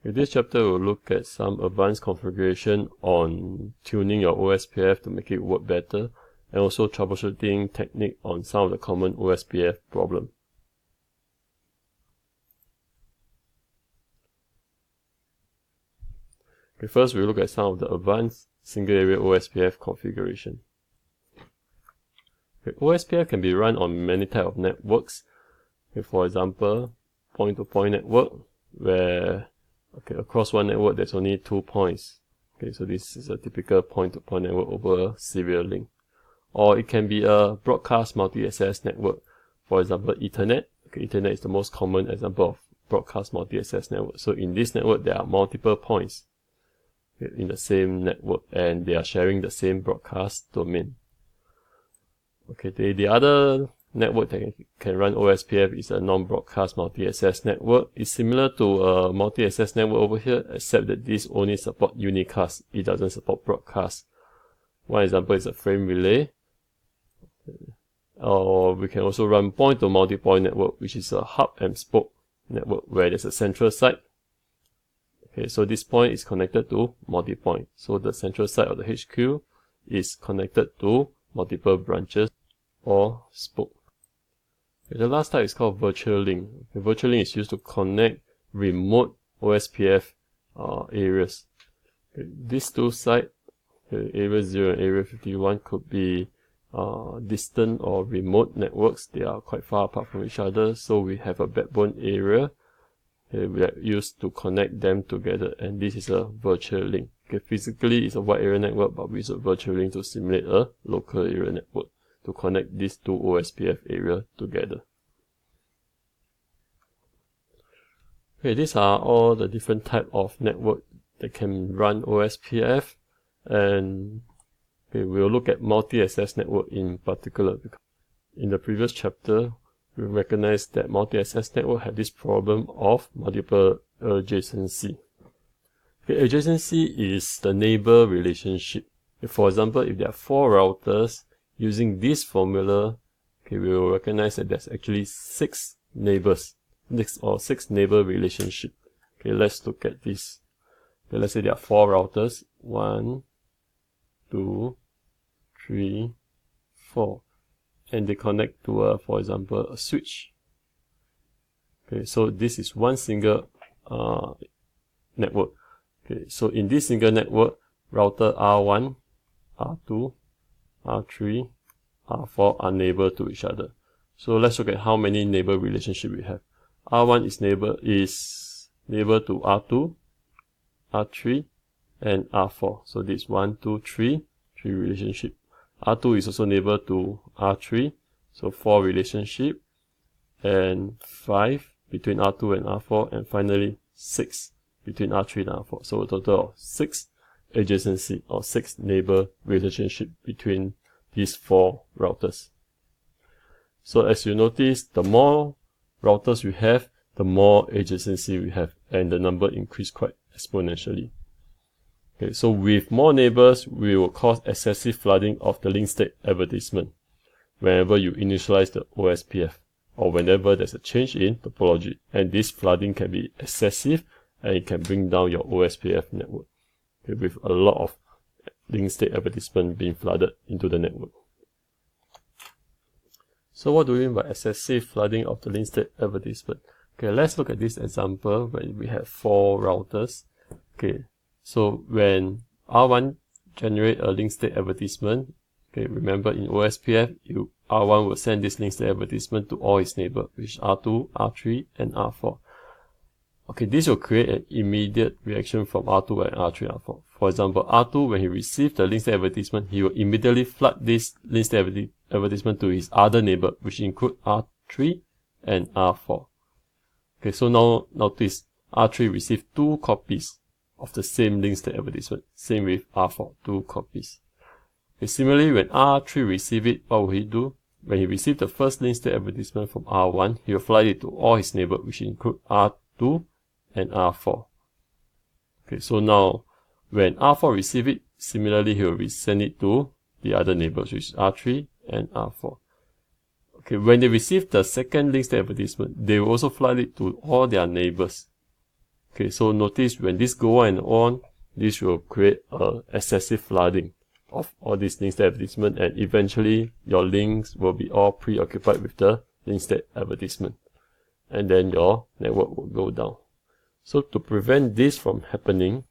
In this chapter, we'll look at some advanced configuration on tuning your OSPF to make it work better, and also troubleshooting technique on some of the common OSPF problems. Okay, first, we'll look at some of the advanced single area OSPF configuration. Okay, OSPF can be run on many types of networks. Okay, for example, point-to-point network, where across one network there's only 2 points. Okay, so this is a typical point-to-point network over a serial link. Or it can be a broadcast multi-access network, for example Ethernet. Okay, Ethernet is the most common example of broadcast multi-access network. So in this network there are multiple points in the same network, and they are sharing the same broadcast domain. Okay, the other network that can run OSPF is a non-broadcast multi-access network. It's similar to a multi-access network over here, except that this only supports unicast. It doesn't support broadcast. One example is a frame relay. Or we can also run point-to-multipoint network, which is a hub and spoke network where there's a central site. Okay, so this point is connected to multi-point. So the central site of the HQ is connected to multiple branches or spoke. Okay, the last type is called virtual link. Okay, virtual link is used to connect remote OSPF areas. Okay, these two sites, area 0 and area 51, could be distant or remote networks. They are quite far apart from each other, so we have a backbone area that used to connect them together, and this is a virtual link. Okay, physically it's a wide area network, but we use a virtual link to simulate a local area network to connect these two OSPF areas together. Okay, these are all the different type of network that can run OSPF, and okay, we'll look at multi-access network in particular. In the previous chapter, we recognized that multi-access network had this problem of multiple adjacency. Okay, adjacency is the neighbor relationship. For example, if there are 4 routers using this formula, okay, we will recognize that there's actually 6 neighbors, 6 neighbor relationship. Okay, let's look at this. Okay, let's say there are 4 routers. 1, 2, 3, 4. And they connect to for example, a switch. Okay, so this is one single network. Okay, so in this single network, router R1, R2, R3, R4 are neighbor to each other. So let's look at how many neighbor relationship we have. R1 is neighbor to R2, R3, and R4. So this 1, 2, 3 relationship. R2 is also neighbor to R3, so 4 relationship, and 5 between R2 and R4, and finally 6 between R3 and R4. So a total of 6 adjacency or 6 neighbor relationship between these 4 routers. So as you notice, the more routers we have, the more adjacency we have, and the number increase quite exponentially. Okay, so with more neighbors, we will cause excessive flooding of the link state advertisement whenever you initialize the OSPF or whenever there's a change in topology. And this flooding can be excessive, and it can bring down your OSPF network, okay, with a lot of link state advertisement being flooded into the network. So what do we mean by excessive flooding of the link state advertisement? Okay, let's look at this example where we have 4 routers. Okay, so when R1 generate a link state advertisement, okay, remember in OSPF, R1 will send this link state advertisement to all its neighbors, which is R2, R3, and R4. Okay, this will create an immediate reaction from R2 and R3, R4. For example, R2, when he receives the link state advertisement, he will immediately flood this link state advertisement to his other neighbor, which include R3 and R4. Okay, so now notice R3 received 2 copies of the same link state advertisement. Same with R4, 2 copies. Okay, similarly, when R3 receive it, what will he do? When he received the first link state advertisement from R1, he will flood it to all his neighbors, which include R2 and R4. Okay, so now when R4 receive it, similarly he will send it to the other neighbors, which is R3 and R4. Okay, when they receive the second link state advertisement, they will also flood it to all their neighbors. Okay, so notice when this go on, this will create excessive flooding of all these link state advertisement, and eventually your links will be all preoccupied with the link state advertisement, and then your network will go down. So to prevent this from happening,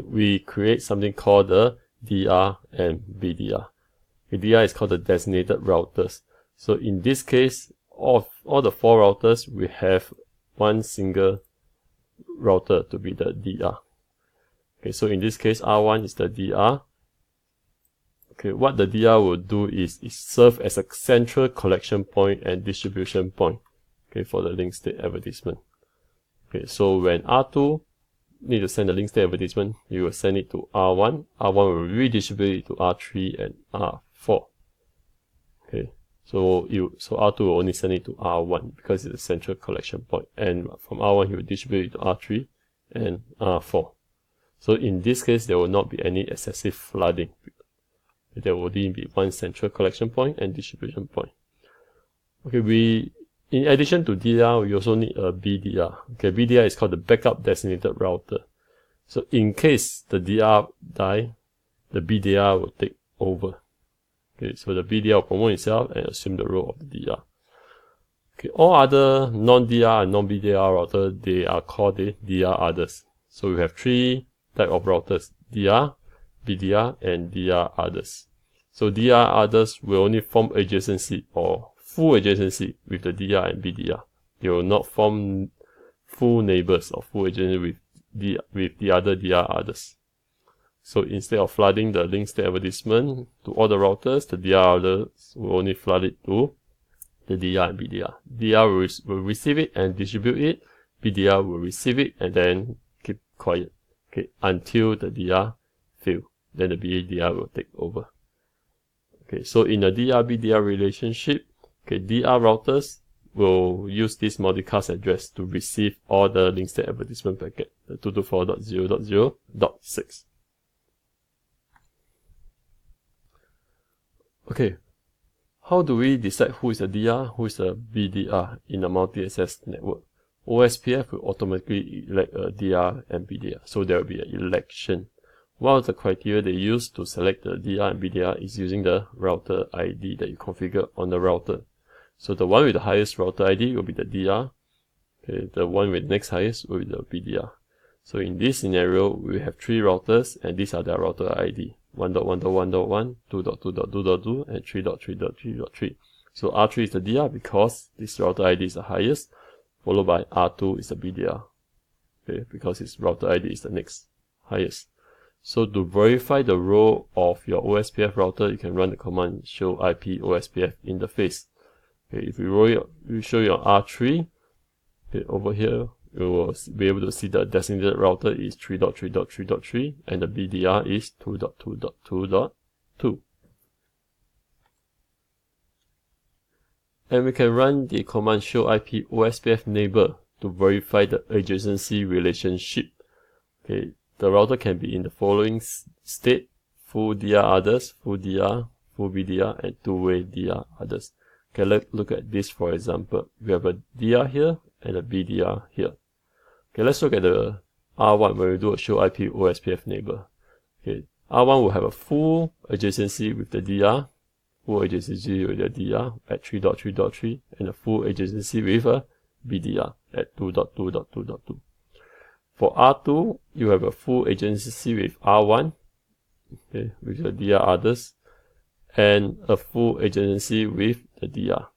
we create something called the DR and BDR. The DR is called the designated routers. So in this case, of all the 4 routers, we have one single router to be the DR. Okay, so in this case, R1 is the DR. Okay, what the DR will do is it serve as a central collection point and distribution point, okay, for the link state advertisement. Okay, so when R2 need to send the link state advertisement, you will send it to R1. R1 will redistribute it to R3 and R4. Okay, so R2 will only send it to R1 because it's a central collection point, and from R1 he will distribute it to R3 and R4. So in this case, there will not be any excessive flooding. There will only be one central collection point and distribution point. Okay, in addition to DR, we also need a BDR. Okay, BDR is called the backup designated router. So in case the DR die, the BDR will take over. Okay, so the BDR will promote itself and assume the role of the DR. Okay, all other non-DR and non-BDR routers, they are called the DR others. So we have 3 types of routers: DR, BDR, and DR others. So DR others will only form adjacency or full adjacency with the DR and BDR. They will not form full neighbors or full adjacency with the other DR others. So instead of flooding the link state advertisement to all the routers, the DR others will only flood it to the DR and BDR. DR will receive it and distribute it. BDR will receive it and then keep quiet, okay, until the DR fail. Then the BDR will take over. Okay, so in a DR-BDR relationship, okay, DR routers will use this multicast address to receive all the link state advertisement packet, the 224.0.0.6. Okay, how do we decide who is a DR, who is a BDR in a multi-access network? OSPF will automatically elect a DR and BDR, so there will be an election. One of the criteria they use to select the DR and BDR is using the router ID that you configure on the router. So the one with the highest router ID will be the DR. Okay, the one with next highest will be the BDR. So in this scenario, we have 3 routers and these are their router ID: 1.1.1.1, 2.2.2.2, and 3.3.3.3. So R3 is the DR because this router ID is the highest, followed by R2 is the BDR. Okay, because its router ID is the next highest. So to verify the role of your OSPF router, you can run the command show IP OSPF interface. Okay, if you show your R3, okay, over here, you will be able to see the designated router is 3.3.3.3 and the BDR is 2.2.2.2. And we can run the command show IP OSPF neighbor to verify the adjacency relationship. Okay, the router can be in the following state: full DR others, full DR, full BDR, and two-way DR others. Okay, let's look at this for example. We have a DR here and a BDR here. Okay, let's look at the R1 when we do a show IP OSPF neighbor. Okay, R1 will have a full adjacency with the DR, full adjacency with the DR at 3.3.3, and a full adjacency with a BDR at 2.2.2.2. For R2, you have a full adjacency with R1, okay, with the DR others, and a full adjacency with the DR.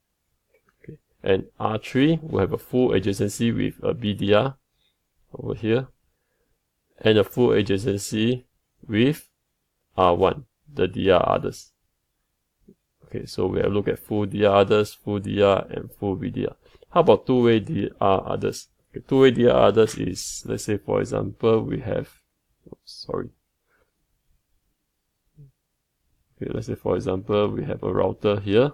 Okay. And R3 will have a full adjacency with a BDR over here, and a full adjacency with R1, the DR others. Okay, so we have looked at full DR others, full DR, and full BDR. How about two-way DR others? Okay, two-way DR others is, let's say for example, we have, Okay, let's say for example, we have a router here.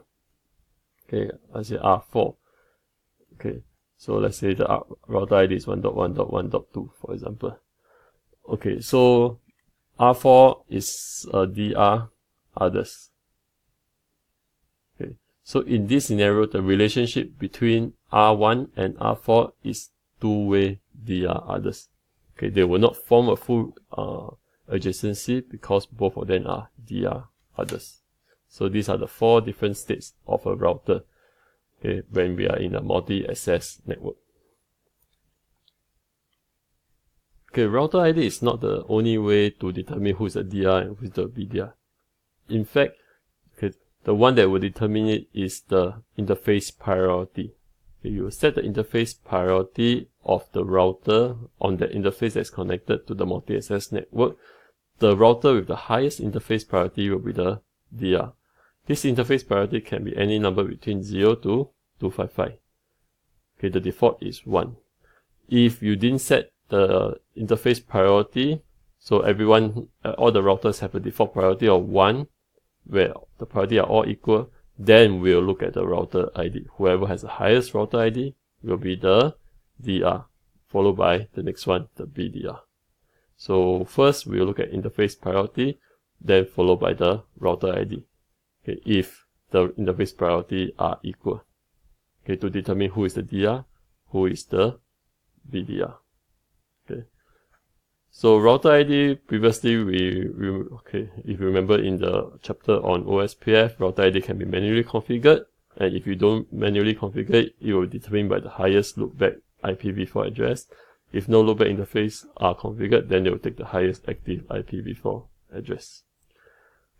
Okay, I say R4. Okay, so let's say the router ID is 1.1.1.2, for example. Okay, so R4 is a DR others. Okay, So in this scenario, the relationship between R1 and R4 is two-way DR others. Okay, they will not form a full adjacency because both of them are DR others. So these are the 4 different states of a router, okay, when we are in a multi-access network. Okay, router ID is not the only way to determine who is a DR and who is the BDR. In fact, okay, the one that will determine it is the interface priority. Okay, you will set the interface priority of the router on the interface that's connected to the multi-access network. The router with the highest interface priority will be the DR. This interface priority can be any number between 0 to 255. Okay, the default is 1. If you didn't set the interface priority, so everyone, all the routers have a default priority of 1, where the priority are all equal, then we'll look at the router ID. Whoever has the highest router ID will be the DR, followed by the next one, the BDR. So first we'll look at interface priority, then followed by the router ID. Okay, if the interface priority are equal. Okay, to determine who is the DR, who is the BDR. Okay. So router ID, previously okay, if you remember in the chapter on OSPF, router ID can be manually configured, and if you don't manually configure it, it will be determined by the highest loopback IPv4 address. If no loopback interface are configured, then they will take the highest active IPv4 address.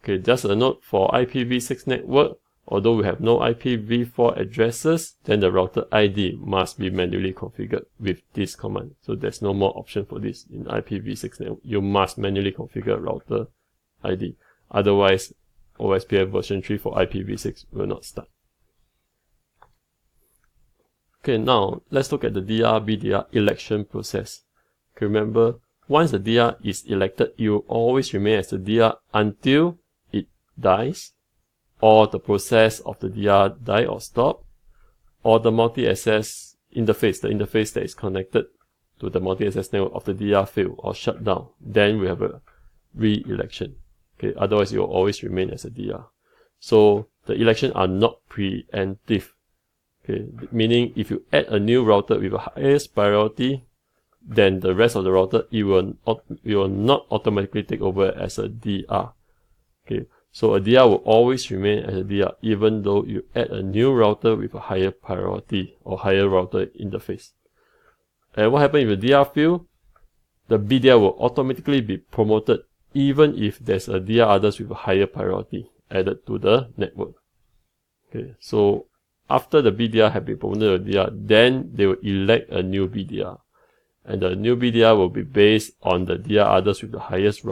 Okay, just a note for IPv6 network, although we have no IPv4 addresses, then the router ID must be manually configured with this command. So there's no more option for this in IPv6 network. You must manually configure router ID. Otherwise, OSPF version 3 for IPv6 will not start. Okay, now let's look at the DR/BDR election process. Okay, remember, once the DR is elected, it will always remain as the DR until it dies, or the process of the DR die or stop, or the multi-access interface, the interface that is connected to the multi-access network of the DR fail or shut down. Then we have a re-election. Okay, otherwise it will always remain as a DR. So the elections are not preemptive. Okay, meaning if you add a new router with a highest priority, then the rest of the router, it will not automatically take over as a DR. Okay, so a DR will always remain as a DR even though you add a new router with a higher priority or higher router interface. And what happens if the DR fails? The BDR will automatically be promoted even if there's a DR others with a higher priority added to the network. Okay, so after the BDR have been promoted to DR, then they will elect a new BDR. And the new BDR will be based on the DR others with the highest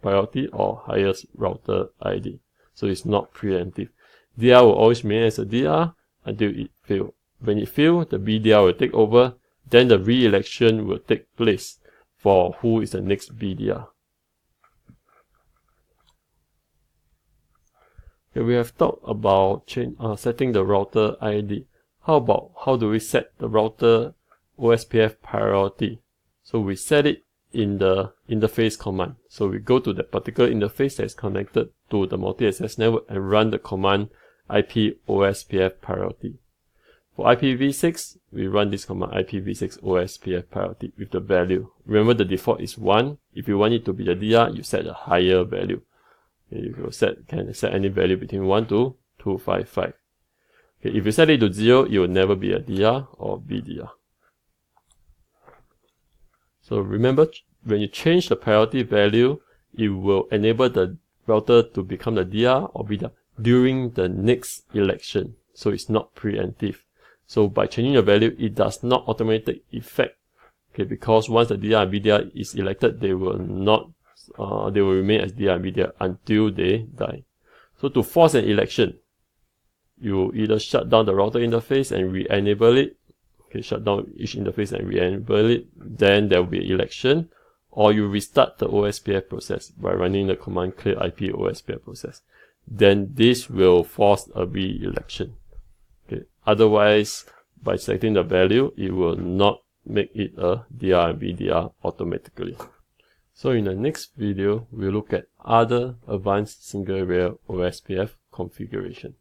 priority or highest router ID. So it's not preemptive. DR will always remain as a DR until it fails. When it fails, the BDR will take over. Then the re-election will take place for who is the next BDR. Okay, we have talked about setting the router ID. How do we set the router OSPF priority? So we set it in the interface command. So we go to the particular interface that is connected to the multi-access network and run the command IP OSPF priority. For IPv6, we run this command IPv6 OSPF priority with the value. Remember the default is 1. If you want it to be a DR, you set a higher value. Okay, you can set any value between 1 to 255. Okay, if you set it to 0, it will never be a DR or BDR. So remember, when you change the priority value, it will enable the router to become the DR or BDR during the next election. So it's not preemptive. So by changing the value, it does not automatically take effect. Okay, because once the DR and BDR is elected, they will remain as DR and BDR until they die. So to force an election, you either shut down the router interface and re-enable it. Okay, shut down each interface and re-enable it. Then there will be an election. Or you restart the OSPF process by running the command clear IP OSPF process. Then this will force a re-election. Okay. Otherwise, by selecting the value, it will not make it a DR and BDR automatically. So in the next video, we'll look at other advanced single rail OSPF configuration.